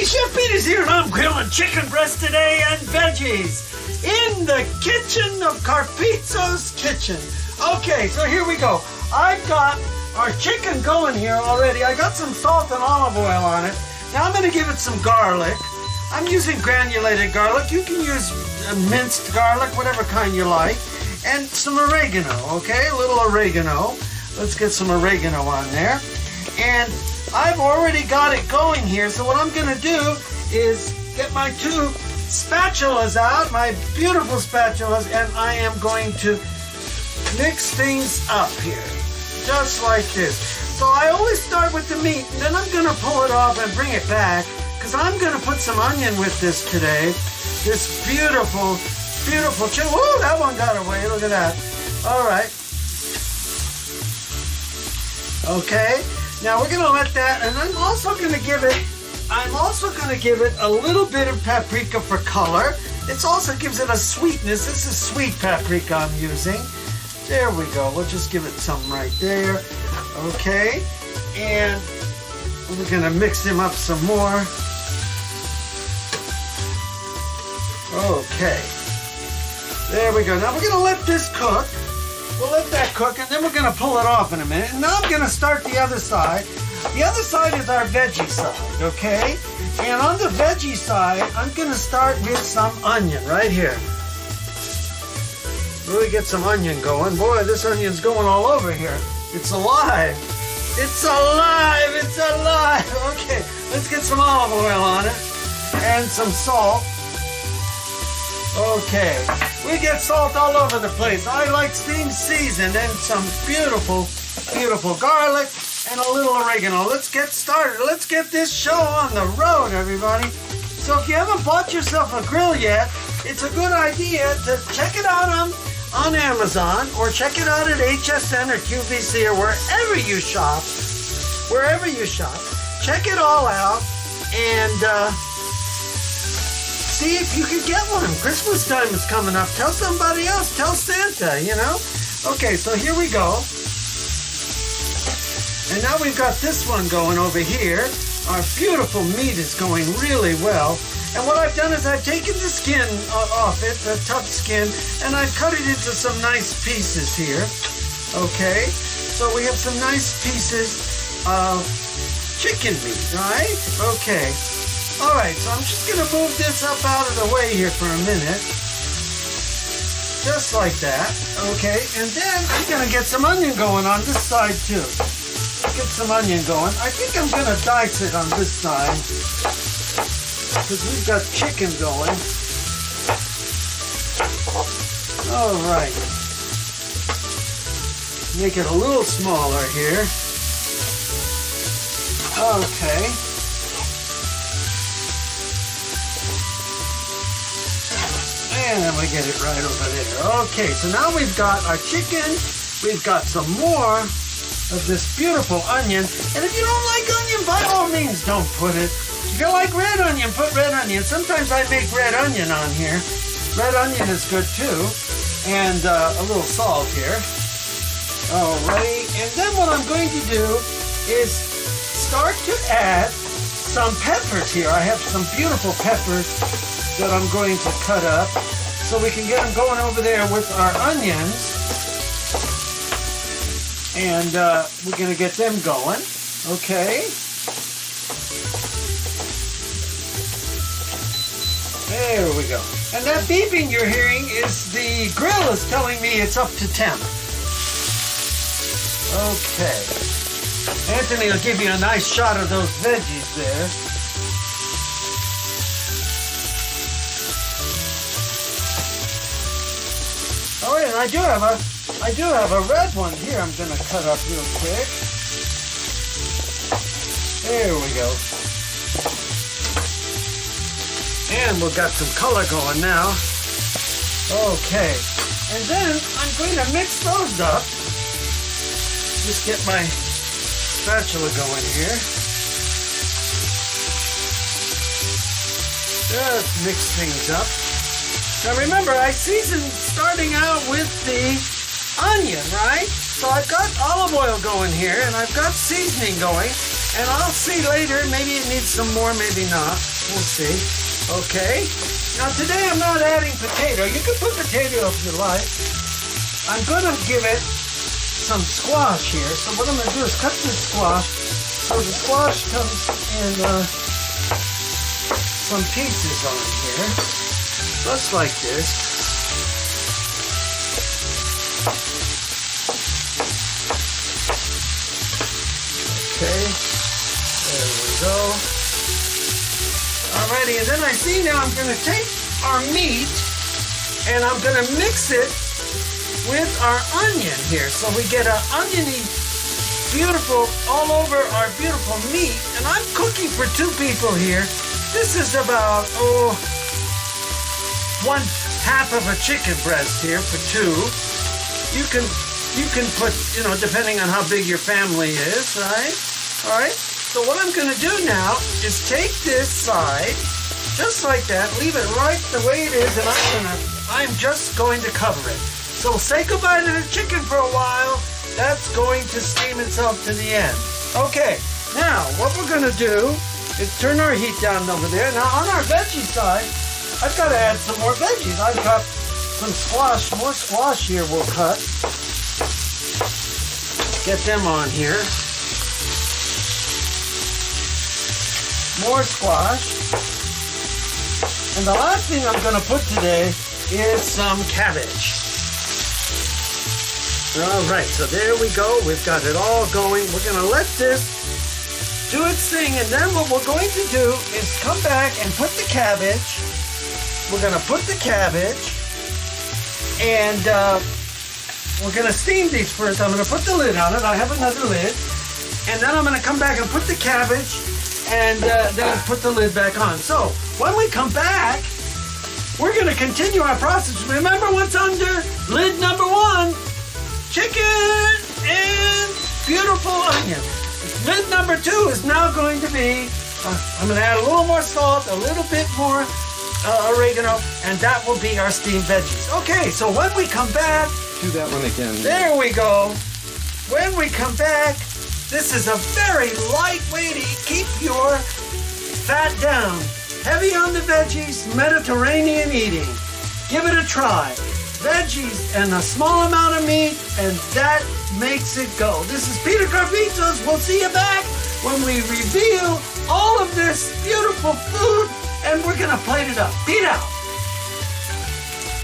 Chef Peter's here and I'm grilling chicken breast today and veggies in the kitchen of Carpizzo's Kitchen. Okay, so here we go. I've got our chicken going here already. I got some salt and olive oil on it. Now I'm going to give it some garlic. I'm using granulated garlic. You can use minced garlic, whatever kind you like. And some oregano, okay? A little oregano. Let's get some oregano on there. And I've already got it going here, so what I'm going to do is get my two spatulas out, my beautiful spatulas, and I am going to mix things up here, just like this. So I always start with the meat, and then I'm going to pull it off and bring it back, because I'm going to put some onion with this today. This beautiful, beautiful chicken. Whoa, that one got away. Look at that. All right. Okay. Now we're going to let that, and I'm also going to give it a little bit of paprika for color. It also gives it a sweetness. This is sweet paprika I'm using. There we go. We'll just give it some right there. Okay. And we're going to mix them up some more. Okay. There we go. Now we're going to let this cook. We'll let that cook, and then we're going to pull it off in a minute. And now I'm going to start the other side. The other side is our veggie side, okay? And on the veggie side, I'm going to start with some onion right here. Really get some onion going. Boy, this onion's going all over here. It's alive. It's alive. It's alive. Okay, let's get some olive oil on it and some salt. Okay, we get salt all over the place. I like things seasoned, and some beautiful, beautiful garlic and a little oregano. Let's get started. Let's get this show on the road, everybody. So if you haven't bought yourself a grill yet, it's a good idea to check it out on Amazon, or check it out at HSN or QVC or wherever you shop. Wherever you shop. Check it all out and see if you can get one. Christmas time is coming up. Tell somebody else. Tell Santa, you know. Okay, so here we go. And now we've got this one going over here. Our beautiful meat is going really well. And what I've done is I've taken the skin off it, the tough skin, and I've cut it into some nice pieces here. Okay, so we have some nice pieces of chicken meat, right? Okay. All right, so I'm just going to move this up out of the way here for a minute. Just like that, okay? And then I'm going to get some onion going on this side too. Get some onion going. I think I'm going to dice it on this side because we've got chicken going. All right. Make it a little smaller here. Okay. And then we get it right over there. Okay, so now we've got our chicken. We've got some more of this beautiful onion. And if you don't like onion, by all means, don't put it. If you like red onion, put red onion. Sometimes I make red onion on here. Red onion is good too. And a little salt here. Alrighty. And then what I'm going to do is start to add some peppers here. I have some beautiful peppers that I'm going to cut up so we can get them going over there with our onions. And we're going to get them going. Okay. There we go. And that beeping you're hearing is the grill is telling me it's up to temp. Okay. Anthony will give you a nice shot of those veggies there. Oh, and I do have a red one here I'm going to cut up real quick. There we go. And we've got some color going now. Okay. And then I'm going to mix those up. Just get my spatula going here. Just mix things up. Now remember, I seasoned starting out with the onion, right? So I've got olive oil going here, and I've got seasoning going, and I'll see later, maybe it needs some more, maybe not. We'll see. Okay. Now today I'm not adding potato. You can put potato if you like. I'm gonna give it some squash here. So what I'm gonna do is cut this squash so the squash comes in some pieces on here. Just like this. Okay. There we go. Alrighty, and then I see now I'm gonna take our meat and I'm gonna mix it with our onion here. So we get an oniony, beautiful, all over our beautiful meat. And I'm cooking for 2 people here. This is about, 1/2 of a chicken breast here for 2. You can put, depending on how big your family is, right? All right. So what I'm gonna do now is take this side, just like that, leave it right the way it is, and I'm just going to cover it. So say goodbye to the chicken for a while. That's going to steam itself to the end. Okay, now what we're gonna do is turn our heat down over there. Now on our veggie side, I've got to add some more veggies. I've got some squash, more squash here we'll cut. Get them on here. More squash. And the last thing I'm gonna put today is some cabbage. All right, so there we go. We've got it all going. We're gonna let this do its thing, and then what we're going to do is come back and put the cabbage. We're gonna put the cabbage, and we're gonna steam these first. I'm gonna put the lid on it. I have another lid, and then I'm gonna come back and put the cabbage, and then put the lid back on. So when we come back, we're gonna continue our process. Remember what's under lid number 1. Chicken and beautiful onion. Lid number 2 is now going to be, I'm going to add a little more salt, a little bit more oregano, and that will be our steamed veggies. Okay, so when we come back, do that one again. There we go. When we come back, this is a very light way to keep your fat down. Heavy on the veggies, Mediterranean eating. Give it a try. Veggies and a small amount of meat, and that makes it go. This is Peter Carpitos. We'll see you back when we reveal all of this beautiful food, and we're gonna plate it up. Pete out.